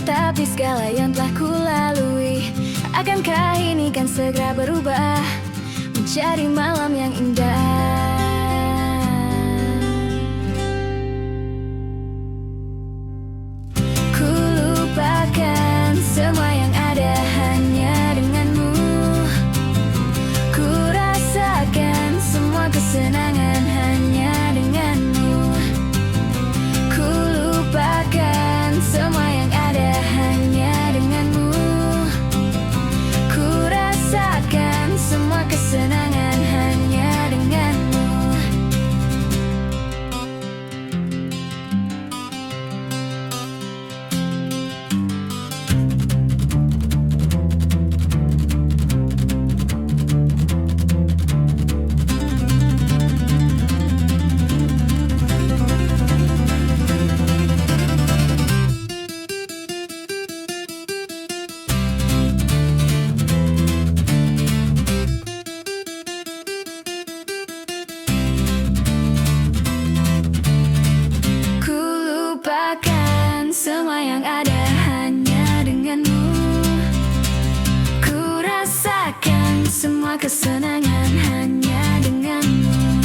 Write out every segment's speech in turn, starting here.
Tapi segala yang telah ku lalui, akankah ini kan segera berubah menjadi malam yang indah? Ku lupakan semua yang ada hanya denganmu. Ku rasakan semua kesenangan hanya denganmu. Ku lupakan semua yang ada hanya denganmu. Ku rasakan semua kesenangan hanya denganmu. Semua yang ada hanya denganmu. Ku rasakan semua kesenangan hanya denganmu.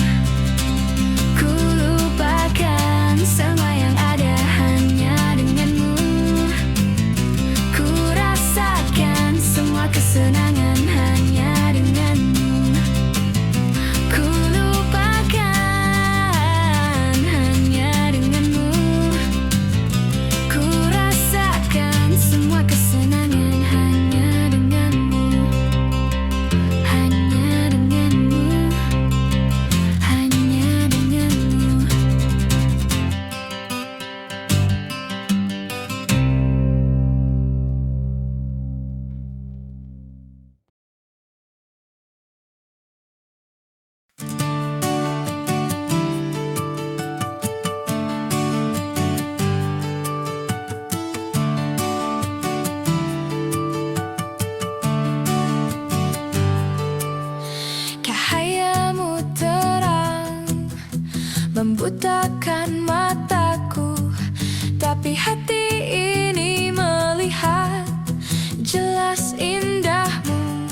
Ku lupakan semua yang ada hanya denganmu. Ku rasakan semua kesenangan hanya denganmu. Ku lupakan hanya denganmu. Ku rasakan semua kesenangan hanya denganmu. Hanya denganmu. Hanya denganmu. Cahayamu terang membutakan mataku, tapi hati ini melihat jelas indahmu.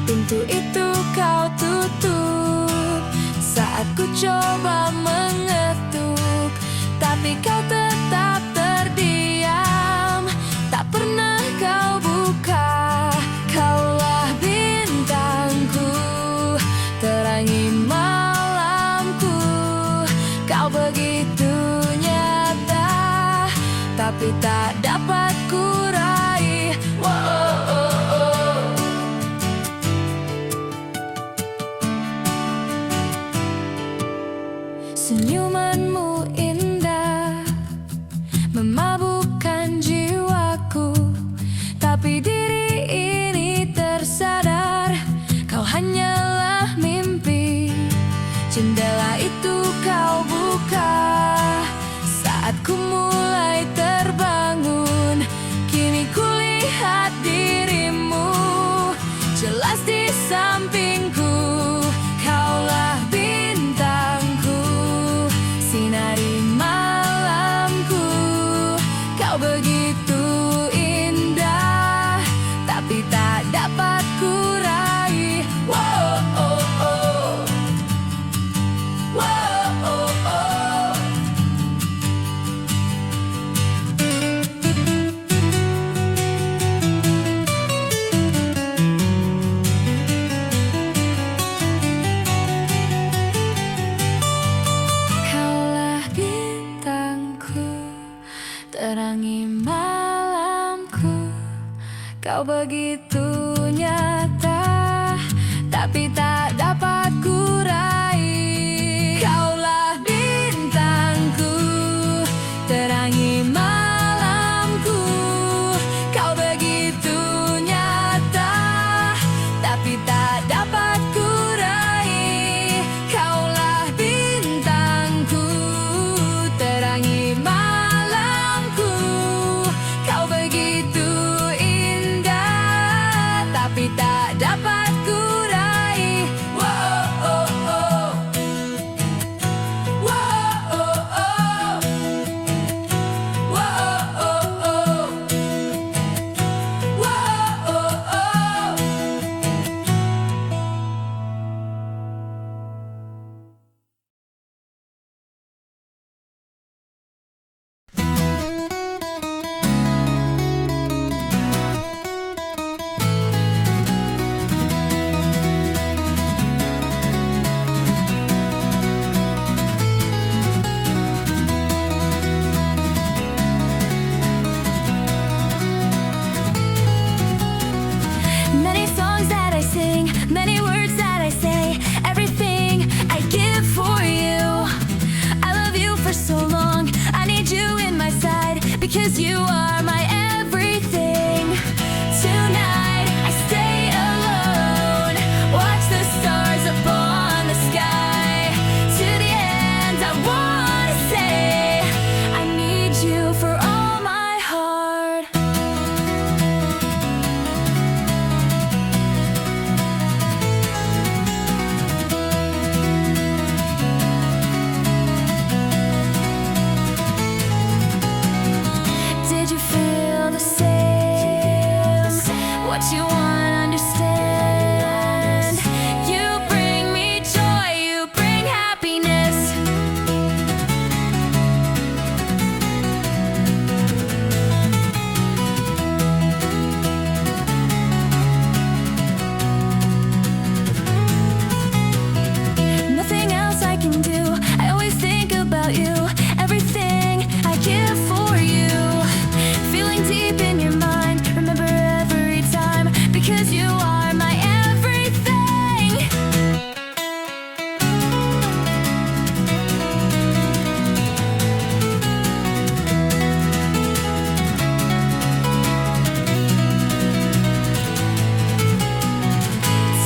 Pintu itu kau tutup saat ku coba mengetuk, tapi kau tetap terdiam, tak pernah kau buka. Kaulah bintangku, terangi malamku. Kau begitu nyata, tapi tak dapat ku raih. Senyumanmu indah, memabukkan jiwaku, tapi diri ini tersadar kau hanyalah mimpi. Jendela itu kau buka saat ku mulai terbangun. Kini ku lihat dirimu jelas di sampingku. Kaulah bintangku, sinari malamku. Kau begitu indah, tapi tak dapat ku raih. Kaulah bintangku, terangi malamku. Kau begitu nyata, tapi tak dapat ku raih. Kaulah bintangku, terangi malamku. Kau begitu nyata, tapi tak dapat ku raih. Kaulah bintangku, terangi malamku. Kau begitu indah, tapi tak dapat ku raih. because you are my everything. Tonight I stay alone, watch the stars upon the sky. To the end I wanna say I need you for all my heart. Did you feel the same? What you want, understand. You bring me joy, you bring happiness. Nothing else I can do, I always think about you. Everything I give for you, feeling deep in your mind, remember every time, because you are my everything.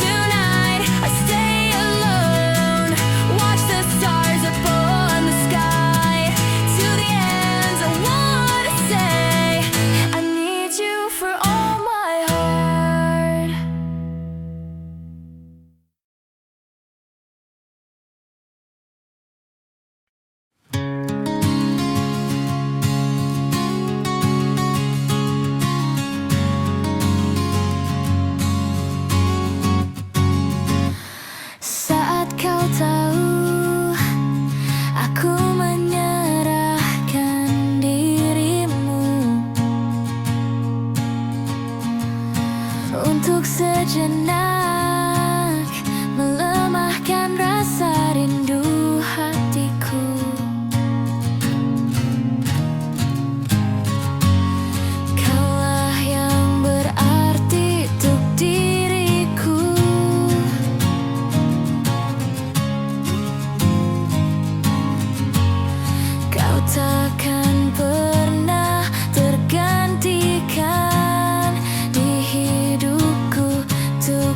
Tonight I stay alone, watch the stars upon the sky. To the end I wanna say I need you for all my heart. Saat kau tahu aku menyerahkan dirimu untuk sejenak melemahkan rasa rindu hatiku. Kaulah yang berarti untuk diriku. Kau takkan pernah tergantikan di hidupku untuk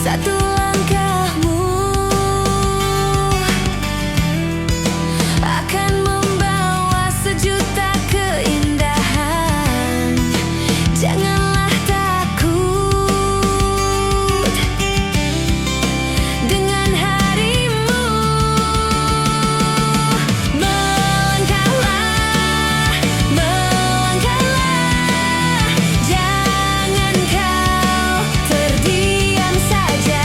Satu langkahmu akan membawa sejuta keindahan. Janganlah takut dengan harimu. Melangkahlah, melangkahlah. Jangan kau terdiam saja.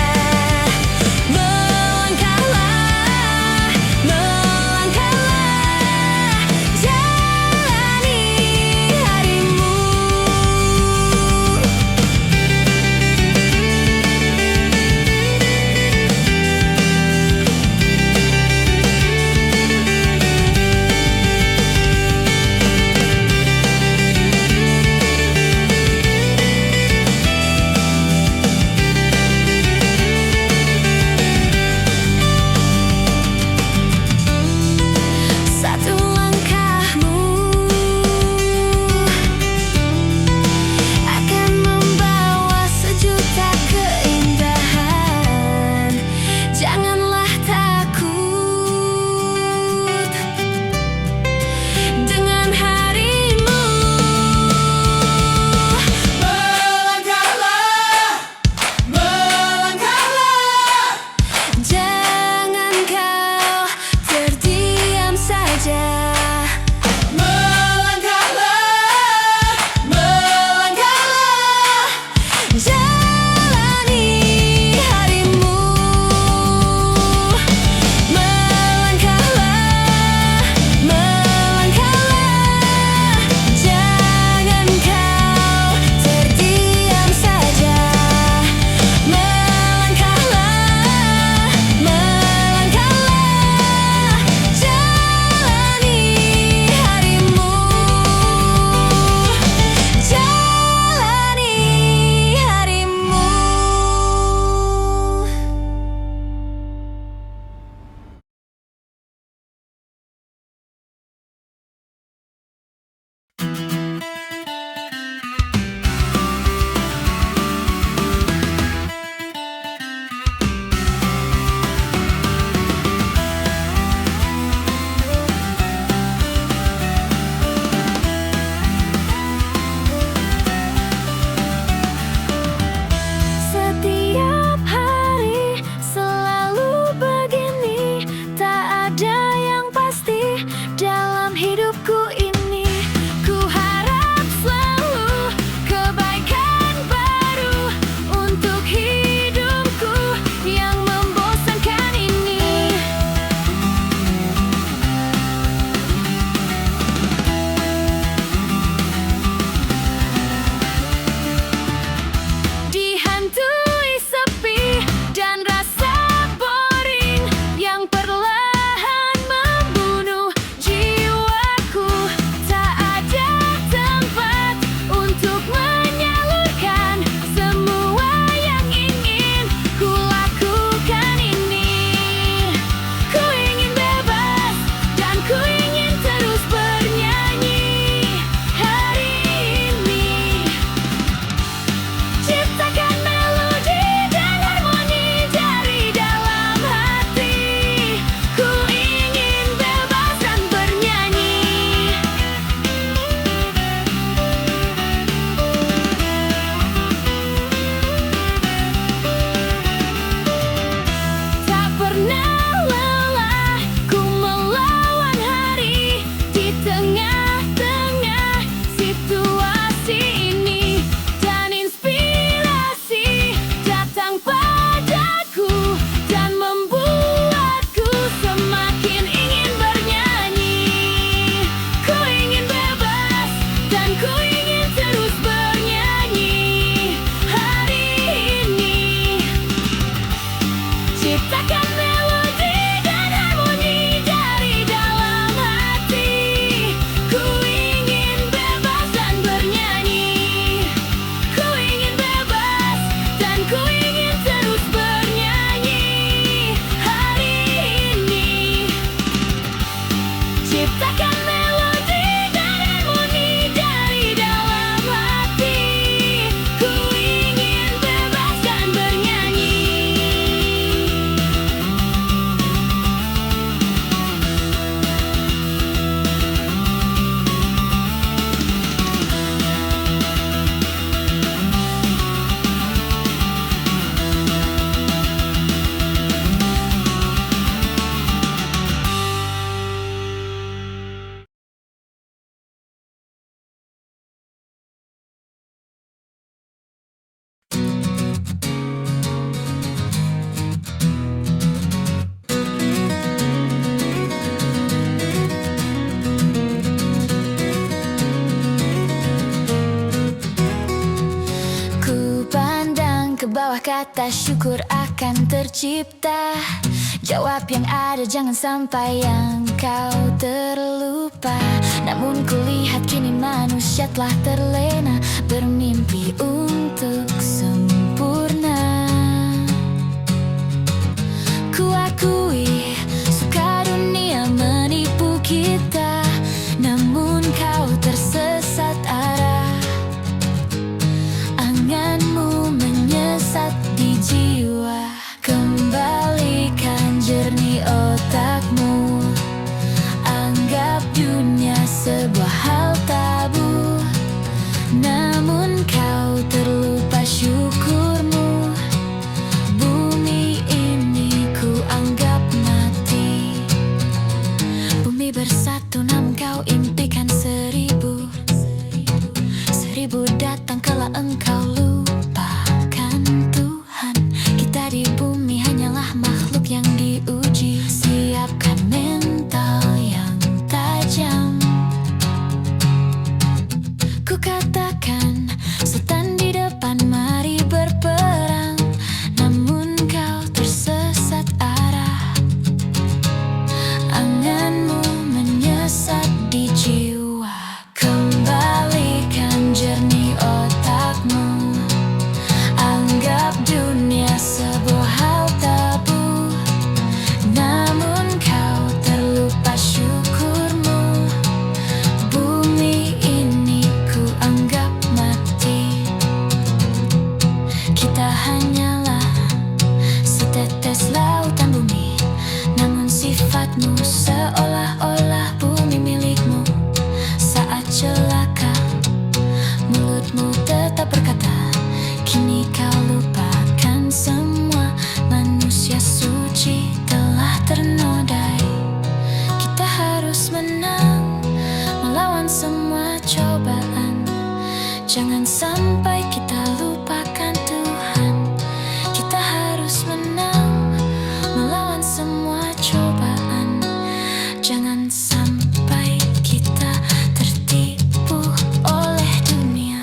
Melangkahlah, melangkahlah. Jalani harimu. Satu langkahmu akan membawa sejuta keindahan. Janganlah takut dengan harimu. Melangkahlah, melangkahlah. Jangan kau terdiam saja. Melangkahlah, melangkahlah. Jalani harimu. Melangkahlah, melangkahlah. Jangan kau terdiam saja. Melangkahlah, melangkahlah. Jalani harimu. Jalani harimu. Setiap hari selalu begini, tak ada yang pasti dalam hidupku ini. Ku harap selalu kebaikan baru untuk hidupku yang membosankan ini. Dihantui sepi dan rasa boring yang perlahan membunuh jiwaku. Tak ada tempat untuk menyalurkan semua yang ingin ku lakukan ini. Ku ingin bebas dan ku ingin terus bernyanyi hari ini. Ciptakan melodi dan harmoni dari dalam hati. Ku ingin bebas dan bernyanyi. Tak pernah lelah ku melawan hari di tengah-tengah situasi ini. Dan inspirasi datang padaku dan membuatku semakin ingin bernyanyi. Ku ingin bebas dan ku ingin terus bernyanyi hari ini. Ciptakan melodi dan harmoni dari dalam hati. Ku ingin bebas dan bernyanyi. Ku ingin bebas dan ku ingin terus bernyanyi hari ini. Ciptakan melodi dan harmoni dari dalam hati. Ku ingin bebas dan bernyanyi. ke bawah, kata syukur akan tercipta. Jawab yang ada, jangan sampai yang kau terlupa. Namun kulihat kini manusia telah terlena, bermimpi untuk sempurna. Kuakui suka dunia menipu kita, namun kau tersesat arah. Anganmu menyesat di jiwa. Kembalikan jernih otakmu. Anggap dunia sebuah hal tabu, namun kau terlupa syukurmu. Bumi ini ku anggap mati. Bumi bersatu namun kau impikan seribu. Seribu datang kala engkau lupakan Tuhan. Kita di bumi hanyalah makhluk yang diuji. Siapkan mental yang tajam. Ku katakan setan di depan, mari berperang. Namun kau tersesat arah. Anganmu menyesat di jiwa. Kembalikan jernih otakmu. Anggap dunia sebuah hal tabu, namun kau terlupa syukurmu. Bumi ini ku anggap mati. Kita hanyalah setetes lautan bumi, namun sifatmu seolah-olah bumi milikmu. Saat celaka, mulutmu tetap berkata, kini kau lupakan semua. Manusia suci telah ternodai. Kita harus menang, melawan semua cobaan. Jangan sampai kita lupakan Tuhan. Kita harus menang, melawan semua cobaan. Jangan sampai kita tertipu oleh dunia.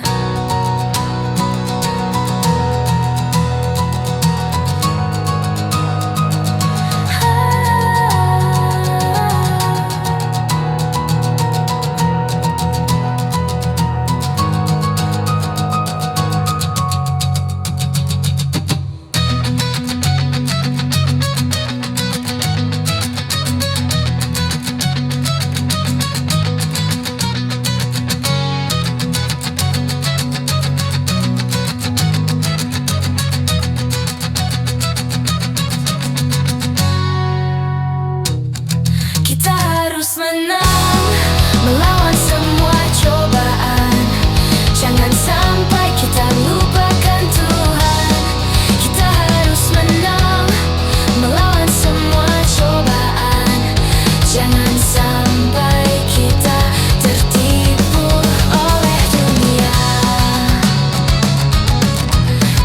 Kita harus menang, melawan semua cobaan. Jangan sampai kita lupakan Tuhan. Kita harus menang, melawan semua cobaan. Jangan sampai kita tertipu oleh dunia.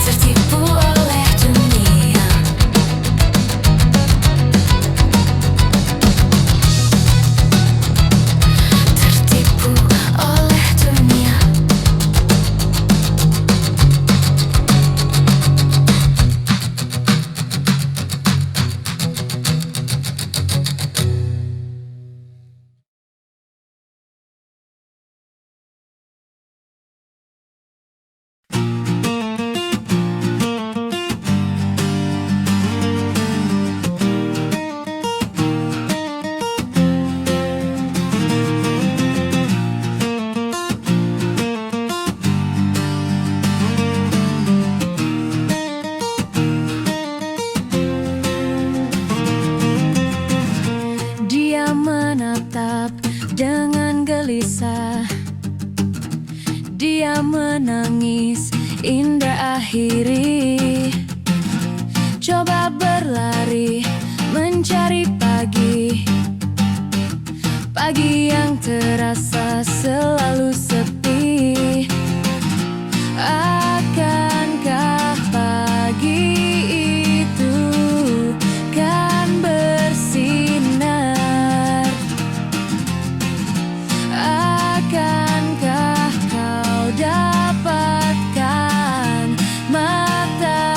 Tertipu oleh dunia. Tertipu oleh dunia. Dia menatap dengan gelisah. Dia menangis, indah akhiri. Coba berlari, mencari pagi. Pagi yang terasa selalu sepi. Akankah pagi itu kan bersinar? Akankah kau dapatkan mata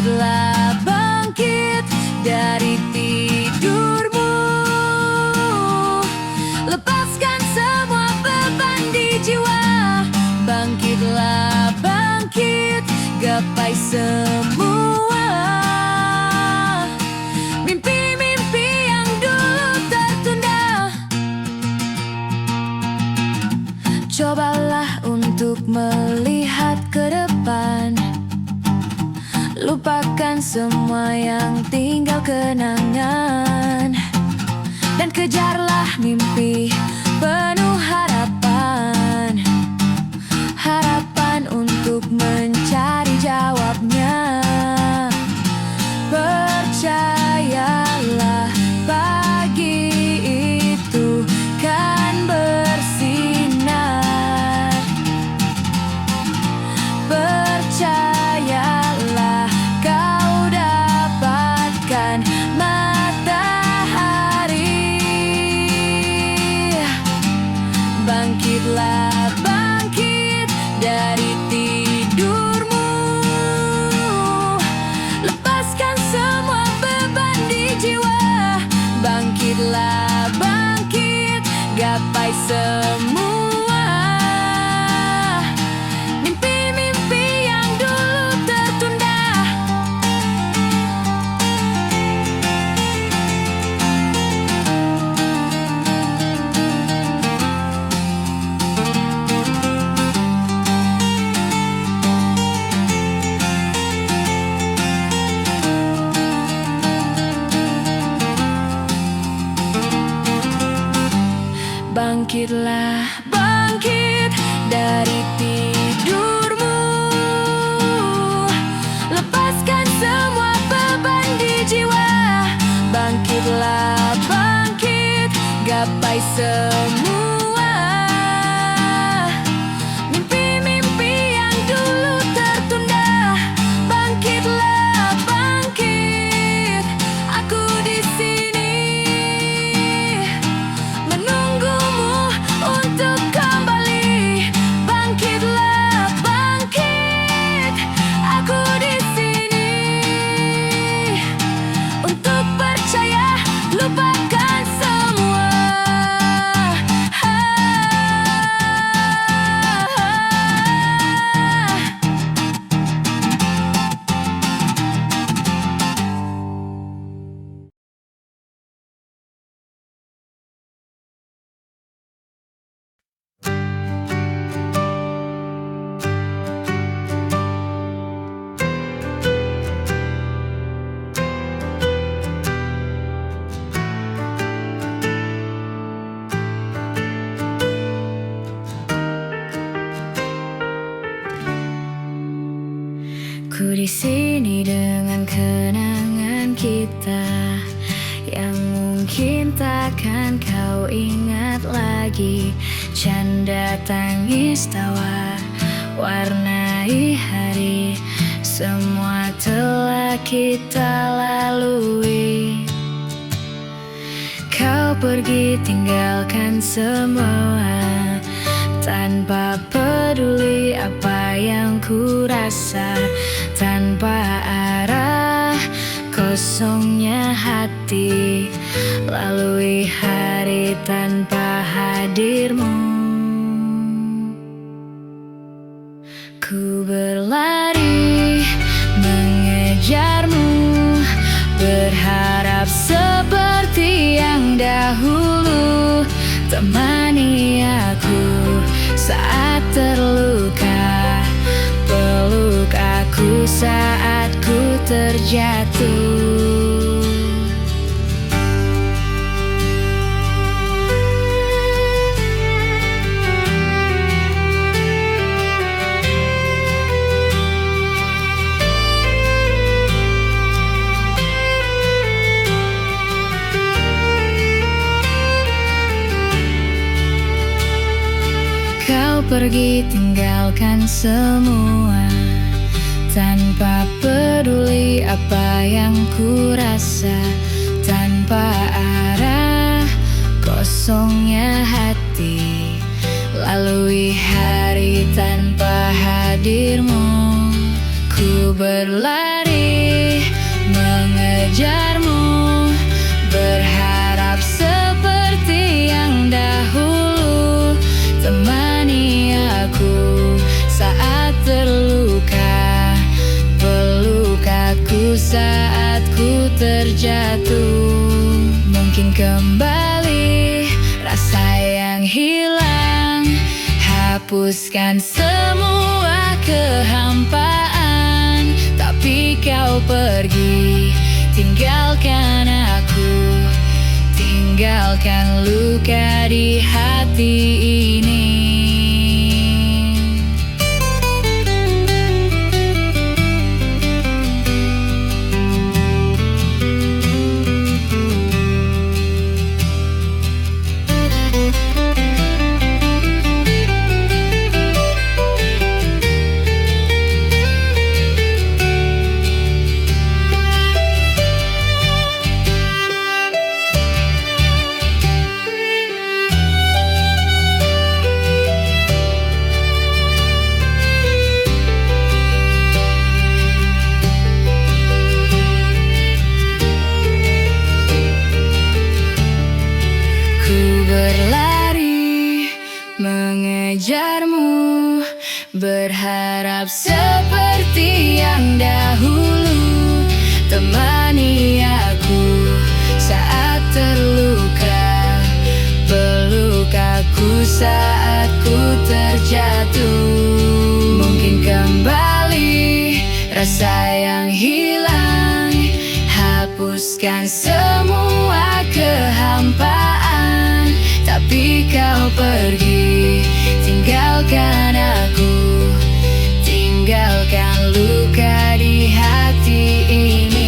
Bangkitlah, bangkit dari tidurmu. Lepaskan semua beban di jiwa. Bangkitlah, bangkit, gapai semua mimpi-mimpi yang dulu tertunda. Cobalah untuk melihat ke depan. Lupakan semua yang tinggal kenangan, dan kejarlah mimpi penuh harapan. Harapan untuk mencari jawabnya. Percayalah, pagi itu kan bersinar. Percayalah, kau dapatkan matahari. Bangkitlah, bangkit dari tidurmu. Lepaskan semua beban di jiwa. Bangkitlah, bangkit, gapai semua mimpi-mimpi yang dulu tertunda. Bangkitlah, bangkit dari tidurmu. Lepaskan semua beban di jiwa. Bangkitlah, bangkit, gapai semua mimpi-mimpi yang dulu tertunda. Bangkitlah, bangkit, aku di sini menunggumu untuk kembali. Bangkitlah, bangkit, aku di sini untuk percaya, lupakan semua. Ku di sini dengan kenangan kita yang mungkin takkan kau ingat lagi. Canda, tangis, tawa, warnai hari, semua telah kita lalui. Kau pergi tinggalkan semua, tanpa peduli apa yang ku rasa. Tanpa arah, kosongnya hati, lalui hari tanpa hadirmu. Ku berlari mengejarmu, berharap seperti yang dahulu. Temani aku saat terluka, peluk aku saat ku terjatuh. Kau pergi tinggalkan semua, tanpa peduli apa yang ku rasa. Tanpa arah, kosongnya hati, lalui hari tanpa hadirmu. Ku berlari mengejarmu, berharap seperti yang dahulu. Temani aku saat terluka, peluk aku saat ku terjatuh. Mungkin kembali rasa yang hilang, hapuskan semua kehampaan. Tapi kau pergi, tinggalkan aku, tinggalkan luka di hati ini. Berlari mengejarmu, berharap seperti yang dahulu. Temani aku saat terluka, peluk aku saat ku terjatuh. Mungkin kembali rasa yang hilang, hapuskan semua kehampaan. Tapi kau pergi, tinggalkan aku, tinggalkan luka di hati ini.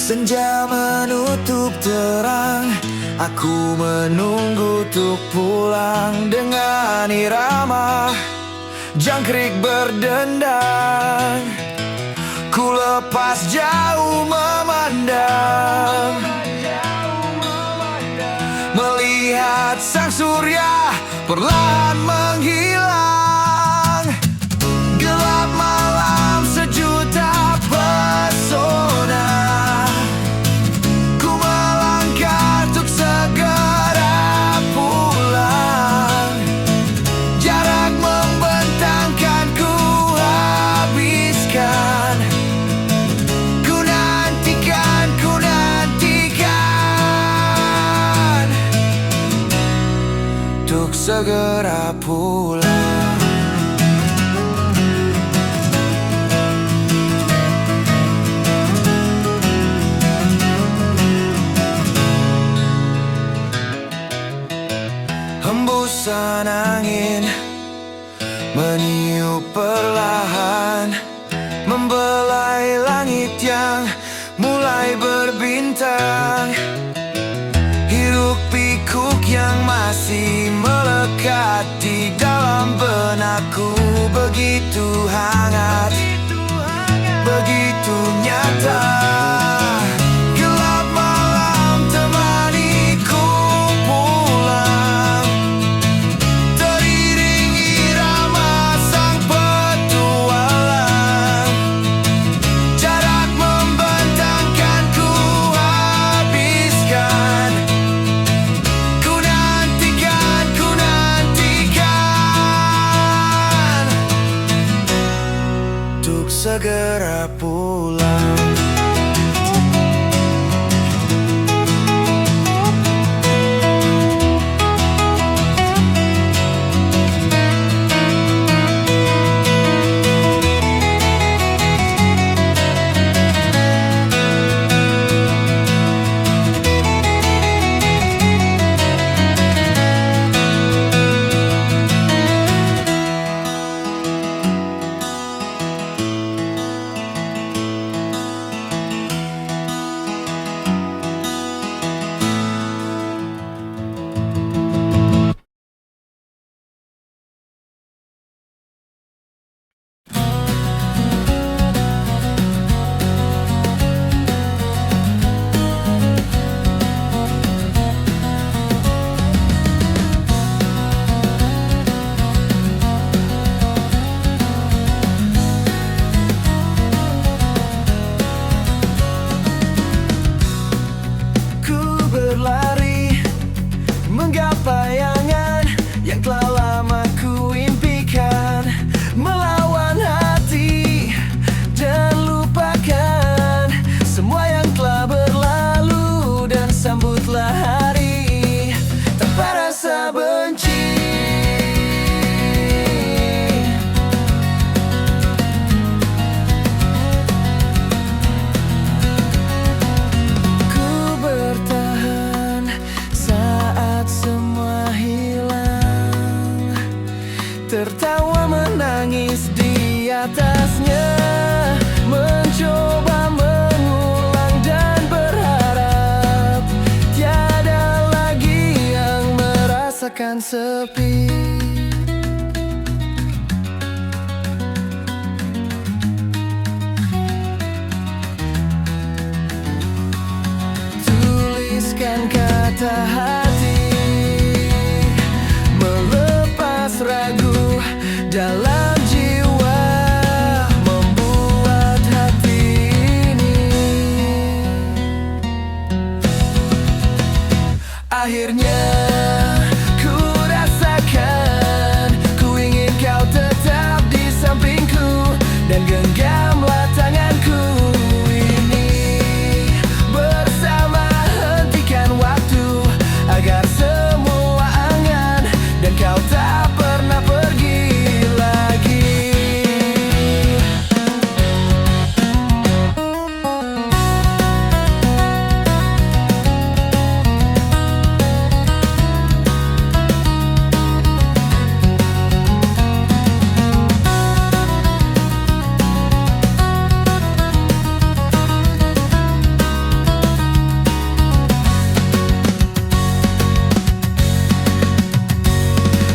Senja menutup terang, aku menunggu untuk pulang dengan irama jangkrik berdendang. Ku lepas jauh memandang, melihat sang surya perlahan menghilang. Gelap malam sejuta pesona, segera pulang. Hembusan angin meniup perlahan, membelai langit yang mulai berbintang. Hiruk pikuk yang masih melekat di dalam benakku, begitu hangat, begitu nyata. Gelap malam temaniku pulang, teriring irama sang petualang. hingga bayangan yang telah lama ku impikan. Melawan hati dan lupakan semua yang telah berlalu, dan sambutlah hari tanpa rasa benci. Ku bertahan saat semua hilang, tertawa menangis di atasnya, mencoba mengulang dan berharap tiada lagi yang merasakan sepi. Tuliskan kata hati, melepas ragu dalam jiwa, membuat hati ini akhirnya ku rasakan. Ku ingin kau tetap di sampingku, dan genggamlah tanganku ini. Bersama hentikan waktu agar semua angan, dan kau tak pernah pergi lagi.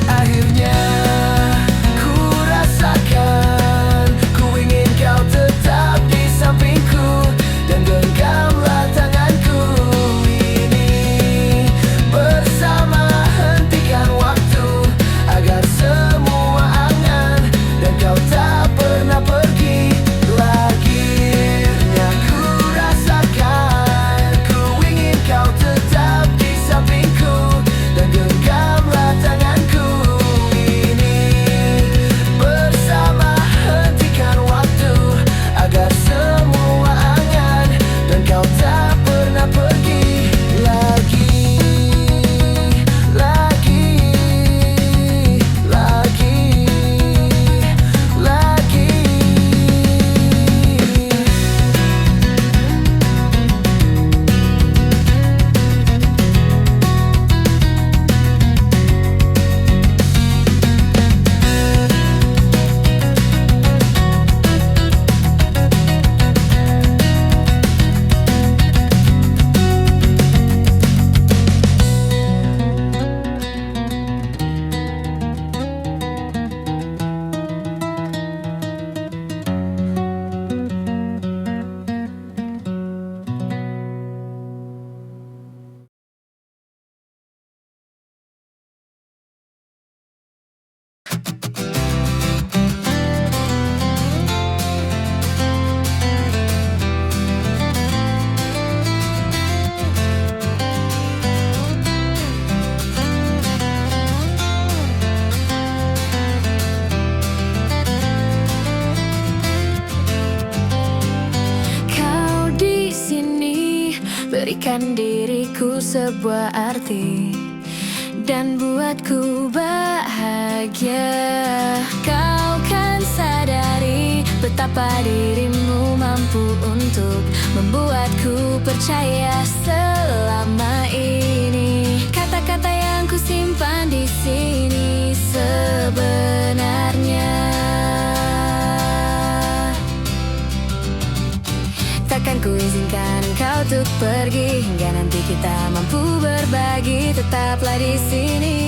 Akhirnya ku rasakan, ku ingin kau tetap di sampingku, dan genggamlah tanganku ini. Bersama hentikan waktu agar semua angan, dan kau tak pernah pergi lagi. Akhirnya ku rasakan, ku ingin kau tetap di sampingku, dan genggamlah tanganku ini. Bersama hentikan waktu agar semua angan, dan kau tak pernah pergi lagi. Lagi, lagi, lagi. Kau di sini berikan diriku sebuah arti, dan buatku bahagia. Kau kan sadari betapa dirimu mampu untuk membuatku percaya selama ini. Kata-kata yang ku simpan di sini sebenarnya takkan ku izinkan engkau untuk pergi hingga nanti kita mampu berbagi. Tetaplah di sini,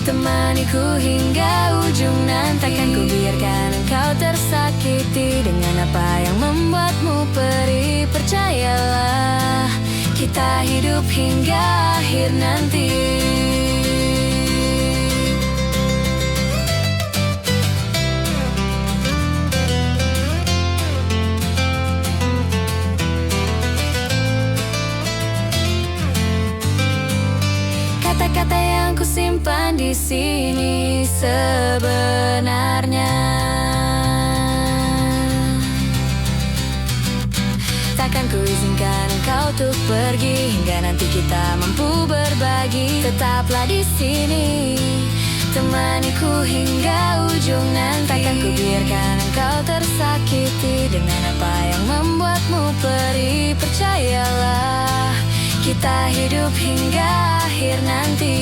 temaniku hingga ujung nanti. Takkan ku biarkan engkau tersakiti dengan apa yang membuatmu perih. Percayalah, kita hidup hingga akhir nanti. kata yang kusimpan di sini sebenarnya. Takkan ku izinkan engkau untuk pergi hingga nanti kita mampu berbagi. Tetaplah di sini, temaniku hingga ujung nanti. Takkan ku biarkan engkau tersakiti dengan apa yang membuatmu perih. Percayalah, kita hidup hingga akhir nanti.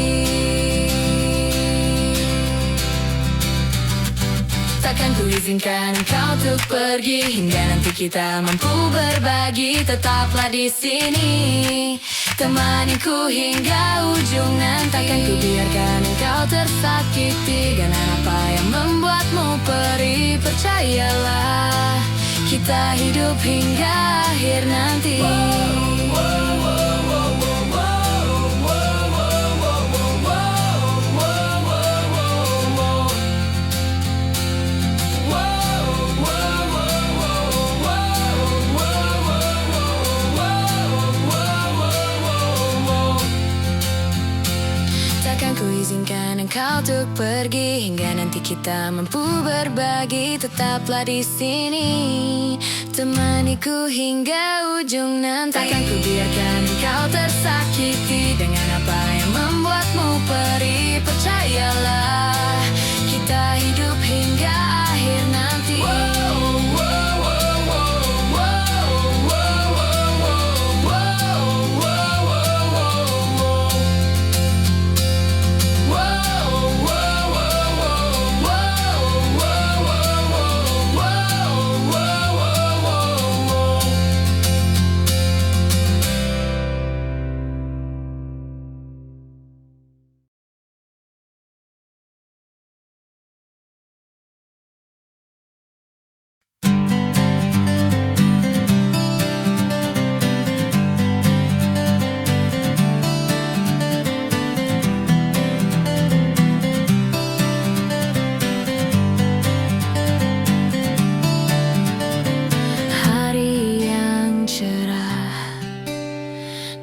Takkan ku izinkan engkau untuk pergi hingga nanti kita mampu berbagi. Tetaplah di sini, temaniku hingga ujung nanti. Takkan ku biarkan engkau tersakiti dengan apa yang membuatmu perih. Percayalah, kita hidup hingga akhir nanti. Takkan ku izinkan engkau untuk pergi hingga nanti kita mampu berbagi. Tetaplah di sini, temaniku hingga ujung nanti. Takkan ku biarkan engkau tersakiti dengan apa yang membuatmu perih. Percayalah, kita hidup hingga akhir nanti.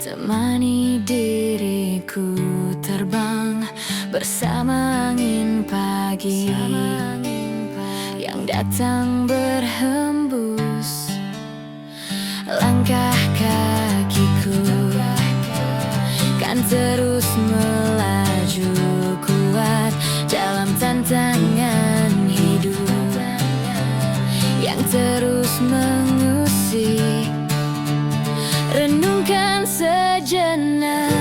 Temani diriku terbang bersama angin pagi yang datang berhembus. Langkah kakiku kan terus melaju kuat dalam tantangan hidup yang terus mengusik. Renungkan sejenak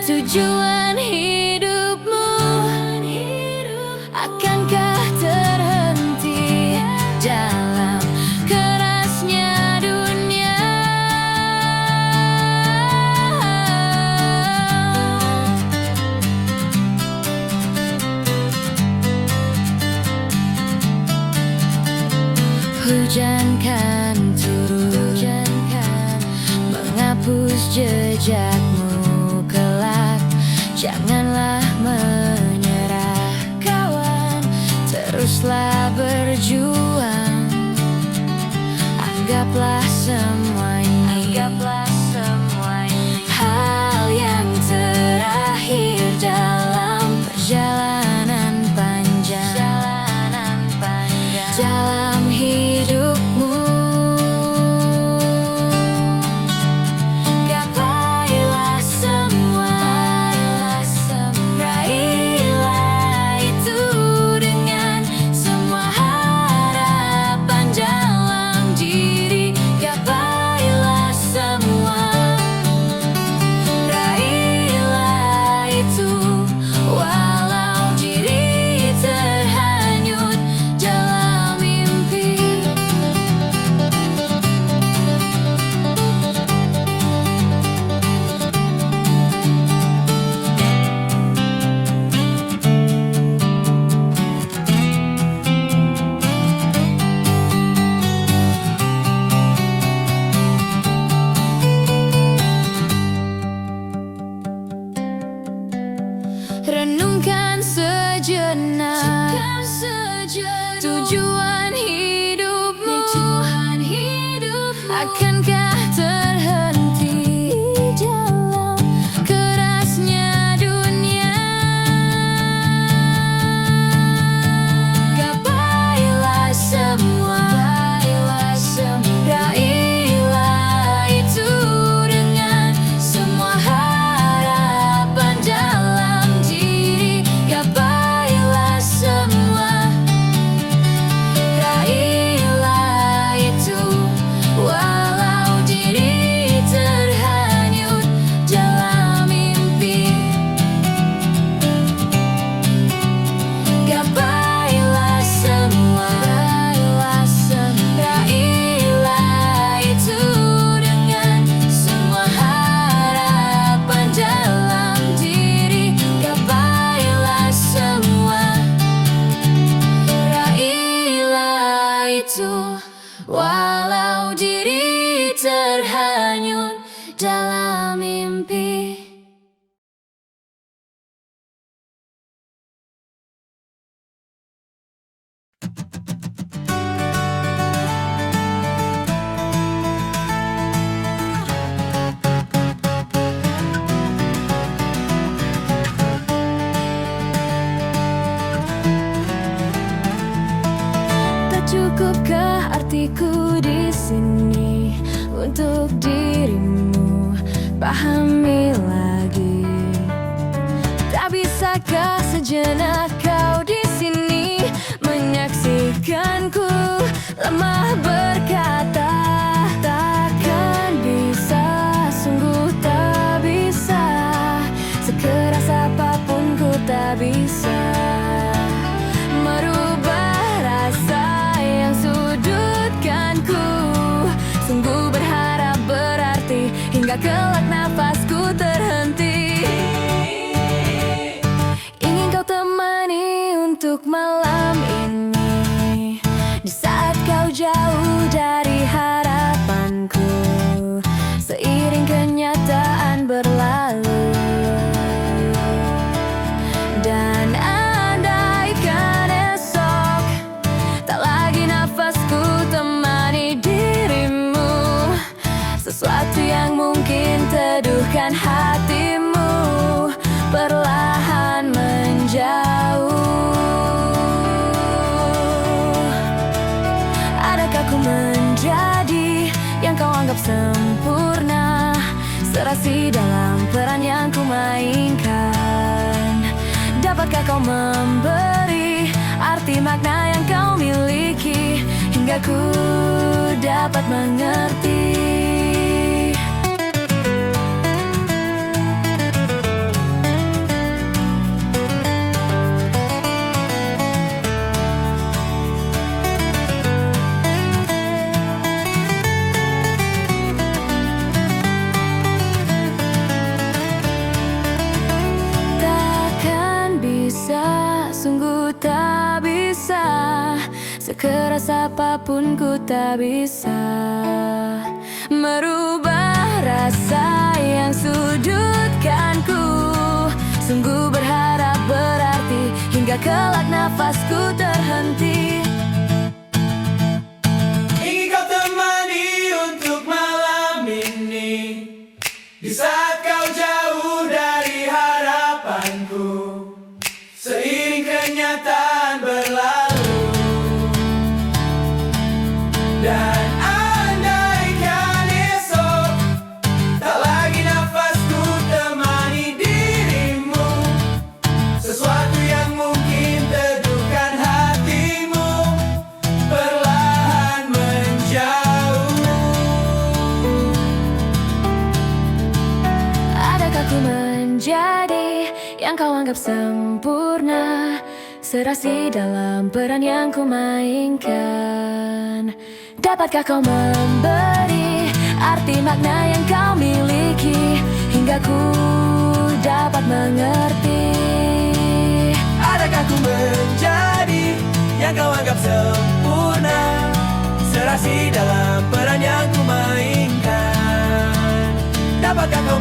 tujuan hidupmu. Akankah terhenti dalam kerasnya dunia? Hujan kan turun menghapus jejakmu kelak. Janganlah menyerah kawan, teruslah berjuang. Anggaplah semua ini hal yang terakhir dalam perjalanan panjang dalam hidupmu. Gapailah semua, raihlah itu dengan semua harapan dalam diri. Gapailah semua, raihlah itu walau diri terhanyut dalam mimpi. Renungkan sejenak tujuan hidupmu. Akankah terhenti dalam kerasnya Walau diri terhanyut dalam mimpi. Cukupkah artiku di sini untuk dirimu pahami lagi? Tak bisakah sejenak kau di sini menyaksikanku lemah berkata? Takkan bisa, sungguh tak bisa, sekeras apapun ku tak bisa merubah rasa yang sudutkanku. Sungguh berharap berarti hingga kelak nafasku terhenti. Ingin kau temani untuk malam ini, di saat kau jauh dari harapanku, seiring kenyataan berlalu. Dan andaikan esok tak lagi nafasku temani dirimu, sesuatu yang mungkin teduhkan hatimu perlahan menjauh. Adakah ku menjadi yang kau anggap sempurna, serasi dalam peran yang ku mainkan? Dapatkah kau memberi arti makna yang kau miliki hingga ku dapat mengerti? Sungguh tak bisa, sekeras apapun ku tak bisa merubah rasa yang sudutkanku. Sungguh berharap berarti hingga kelak nafasku terhenti. Ingin kau temani untuk malam ini, di saat kau jauh dari harapanku, seiring kenyataan berlalu. Dan andaikan esok tak lagi nafasku temani dirimu, sesuatu yang mungkin teduhkan hatimu perlahan menjauh. Adakah ku menjadi yang kau anggap sempurna, serasi dalam peran yang ku mainkan? Dapatkah kau memberi arti makna yang kau miliki hingga ku dapat mengerti? Adakah ku menjadi yang kau anggap sempurna, serasi dalam peran yang ku mainkan? Dapatkah kau